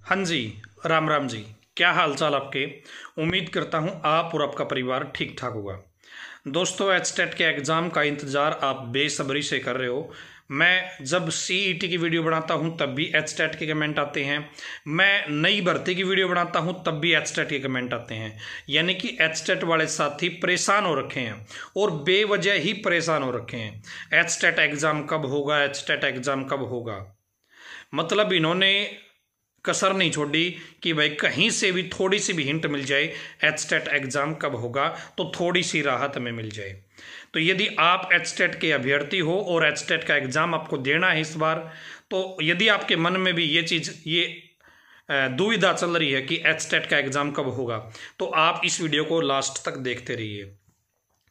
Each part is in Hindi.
हाँ जी, राम राम जी। क्या हाल चाल आपके। उम्मीद करता हूँ आप और आपका परिवार ठीक ठाक होगा। दोस्तों, एचटेट के एग्ज़ाम का इंतज़ार आप बेसब्री से कर रहे हो। मैं जब सीईटी की वीडियो बनाता हूँ तब भी एचटेट के कमेंट आते हैं। मैं नई भर्ती की वीडियो बनाता हूँ तब भी एचटेट के कमेंट आते हैं। यानी कि एचटेट वाले साथी परेशान हो रखे हैं और बेवजह ही परेशान हो रखे हैं। एचटेट एग्ज़ाम कब होगा, एचटेट एग्ज़ाम कब होगा। मतलब इन्होंने कसर नहीं छोड़ी कि भाई कहीं से भी थोड़ी सी भी हिंट मिल जाए एचटेट एग्ज़ाम कब होगा तो थोड़ी सी राहत हमें मिल जाए। तो यदि आप एचटेट के अभ्यर्थी हो और एचटेट का एग्ज़ाम आपको देना है इस बार, तो यदि आपके मन में भी ये दुविधा चल रही है कि एचटेट का एग्ज़ाम कब होगा, तो आप इस वीडियो को लास्ट तक देखते रहिए।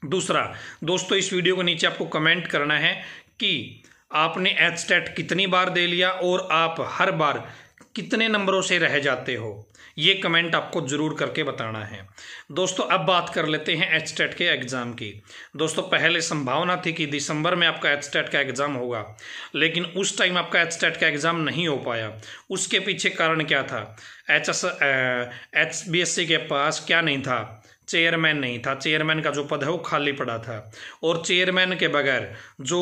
दूसरा दोस्तों, इस वीडियो के नीचे आपको कमेंट करना है कि आपने एचटेट कितनी बार दे लिया और आप हर बार कितने नंबरों से रह जाते हो। ये कमेंट आपको जरूर करके बताना है। दोस्तों, अब बात कर लेते हैं एचटेट के एग्ज़ाम की। दोस्तों, पहले संभावना थी कि दिसंबर में आपका एचटेट का एग्ज़ाम होगा, लेकिन उस टाइम आपका एचटेट का एग्ज़ाम नहीं हो पाया। उसके पीछे कारण क्या था? एचबीएससी के पास क्या नहीं था? चेयरमैन नहीं था। चेयरमैन का जो पद है वो खाली पड़ा था, और चेयरमैन के बगैर जो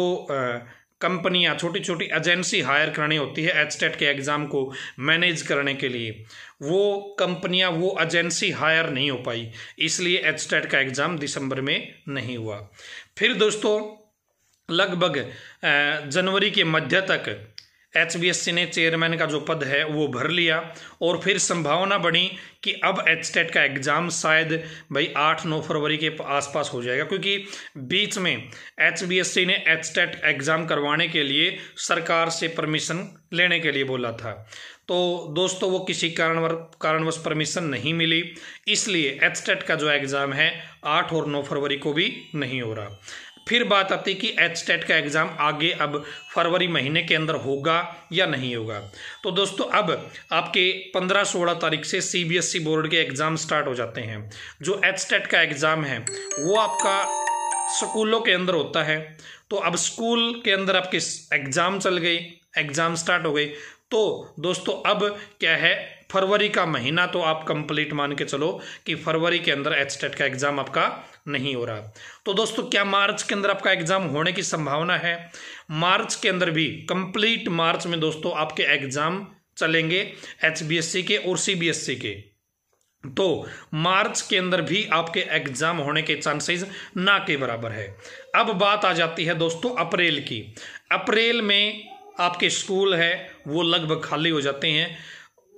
कंपनियां छोटी छोटी एजेंसी हायर करनी होती है एचटेट के एग्ज़ाम को मैनेज करने के लिए, वो कंपनियां वो एजेंसी हायर नहीं हो पाई, इसलिए एचटेट का एग्ज़ाम दिसंबर में नहीं हुआ। फिर दोस्तों, लगभग जनवरी के मध्य तक एचबीएससी ने चेयरमैन का जो पद है वो भर लिया, और फिर संभावना बढ़ी कि अब एचटेट का एग्ज़ाम शायद भाई 8-9 फरवरी के आसपास हो जाएगा, क्योंकि बीच में एचबीएससी ने एचटेट एग्ज़ाम करवाने के लिए सरकार से परमिशन लेने के लिए बोला था। तो दोस्तों, वो किसी कारणवश परमिशन नहीं मिली, इसलिए एचटेट का जो एग्ज़ाम है 8 और 9 फरवरी को भी नहीं हो रहा। फिर बात आती कि एचटेट का एग्ज़ाम आगे अब फरवरी महीने के अंदर होगा या नहीं होगा। तो दोस्तों, अब आपके 15-16 तारीख से सीबीएसई बोर्ड के एग्ज़ाम स्टार्ट हो जाते हैं। जो एचटेट का एग्ज़ाम है वो आपका स्कूलों के अंदर होता है। तो अब स्कूल के अंदर आपके एग्ज़ाम चल गए, एग्ज़ाम स्टार्ट हो गए, तो दोस्तों अब क्या है, फरवरी का महीना तो आप कंप्लीट मान के चलो कि फरवरी के अंदर एचटेट का एग्ज़ाम आपका नहीं हो रहा। तो दोस्तों, क्या मार्च के अंदर आपका एग्ज़ाम होने की संभावना है? मार्च के अंदर भी, कंप्लीट मार्च में दोस्तों आपके एग्ज़ाम चलेंगे एचबीएससी के और सीबीएसई के। तो मार्च के अंदर भी आपके एग्ज़ाम होने के चांसेस ना के बराबर है। अब बात आ जाती है दोस्तों अप्रैल की। अप्रैल में आपके स्कूल है वो लगभग खाली हो जाते हैं,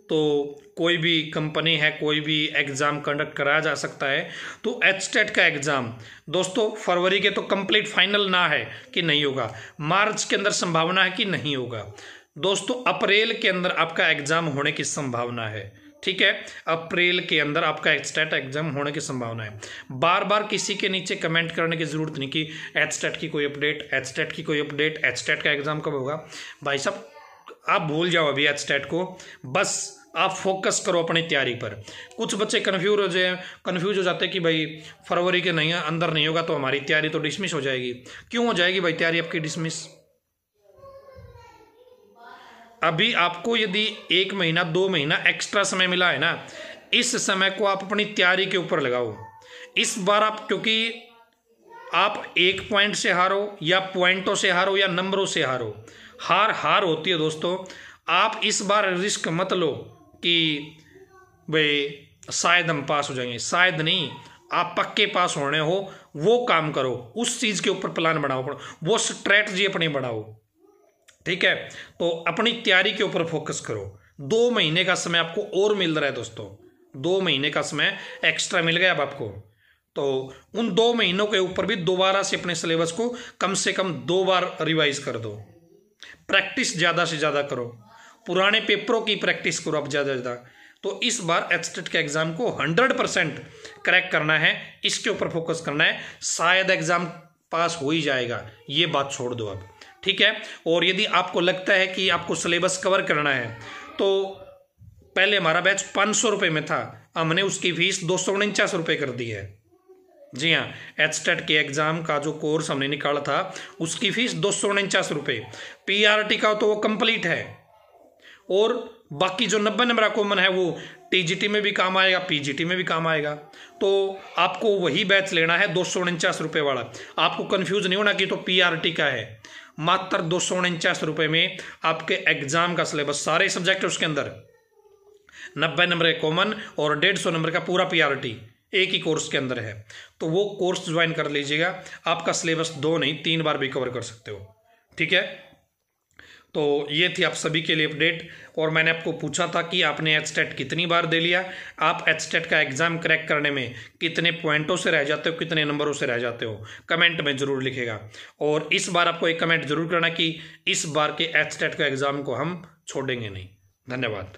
तो कोई भी कंपनी है, कोई भी एग्ज़ाम कंडक्ट कराया जा सकता है। तो एचटेट का एग्ज़ाम दोस्तों फरवरी के तो कंप्लीट फाइनल ना है कि नहीं होगा, मार्च के अंदर संभावना है कि नहीं होगा। दोस्तों, अप्रैल के अंदर आपका एग्ज़ाम होने की संभावना है। ठीक है, अप्रैल के अंदर आपका एचटेट एग्ज़ाम होने की संभावना है। बार बार किसी के नीचे कमेंट करने की ज़रूरत नहीं कि एचटेट की कोई अपडेट, एचटेट की कोई अपडेट, एचटेट का एग्ज़ाम कब होगा। भाई साहब, आप भूल जाओ अभी एचटेट को, बस आप फोकस करो अपनी तैयारी पर। कुछ बच्चे कन्फ्यूज हो जाते हैं कि भाई फरवरी के नहीं अंदर नहीं होगा तो हमारी तैयारी तो डिसमिस हो जाएगी। क्यों हो जाएगी भाई तैयारी आपकी डिसमिस? अभी आपको यदि 1 महीना 2 महीना एक्स्ट्रा समय मिला है ना, इस समय को आप अपनी तैयारी के ऊपर लगाओ। इस बार आप, क्योंकि आप 1 पॉइंट से हारो या पॉइंटों से हारो या नंबरों से हारो, हार होती है दोस्तों। आप इस बार रिस्क मत लो कि भाई शायद हम पास हो जाएंगे, शायद नहीं, आप पक्के पास होने हो, वो काम करो, उस चीज़ के ऊपर प्लान बनाओ, वो स्ट्रेटजी अपनी बनाओ। ठीक है, तो अपनी तैयारी के ऊपर फोकस करो। 2 महीने का समय आपको और मिल रहा है दोस्तों, 2 महीने का समय एक्स्ट्रा मिल गया अब आपको। तो उन 2 महीनों के ऊपर भी दोबारा से अपने सिलेबस को कम से कम 2 बार रिवाइज कर दो। प्रैक्टिस ज़्यादा से ज़्यादा करो, पुराने पेपरों की प्रैक्टिस करो अब ज़्यादा ज़्यादा। तो इस बार एचटेट के एग्ज़ाम को 100% क्रैक करना है, इसके ऊपर फोकस करना है। शायद एग्ज़ाम पास हो ही जाएगा, ये बात छोड़ दो अब। ठीक है, और यदि आपको लगता है कि आपको सिलेबस कवर करना है, तो पहले हमारा बैच 500 रुपये में था, हमने उसकी फीस 249 रुपये कर दी है। जी हाँ, एचटेट के एग्ज़ाम का जो कोर्स हमने निकाला था उसकी फीस 249 रुपये। पीआरटी का तो वो कंप्लीट है, और बाकी जो 90 नंबर का कॉमन है वो टीजीटी में भी काम आएगा, पीजीटी में भी काम आएगा। तो आपको वही बैच लेना है 249 रुपये वाला। आपको कन्फ्यूज नहीं होना कि तो पीआरटी का है। मात्र 249 रुपये में आपके एग्जाम का सिलेबस, सारे सब्जेक्ट उसके अंदर, 90 नंबर का कॉमन और 150 नंबर का पूरा पीआरटी एक ही कोर्स के अंदर है। तो वो कोर्स ज्वाइन कर लीजिएगा, आपका सिलेबस 2 नहीं 3 बार भी कवर कर सकते हो। ठीक है, तो ये थी आप सभी के लिए अपडेट। और मैंने आपको पूछा था कि आपने एचटेट कितनी बार दे लिया, आप एचटेट का एग्जाम क्रैक करने में कितने पॉइंटों से रह जाते हो, कितने नंबरों से रह जाते हो, कमेंट में जरूर लिखेगा। और इस बार आपको एक कमेंट जरूर करना कि इस बार के एचटेट का एग्जाम को हम छोड़ेंगे नहीं। धन्यवाद।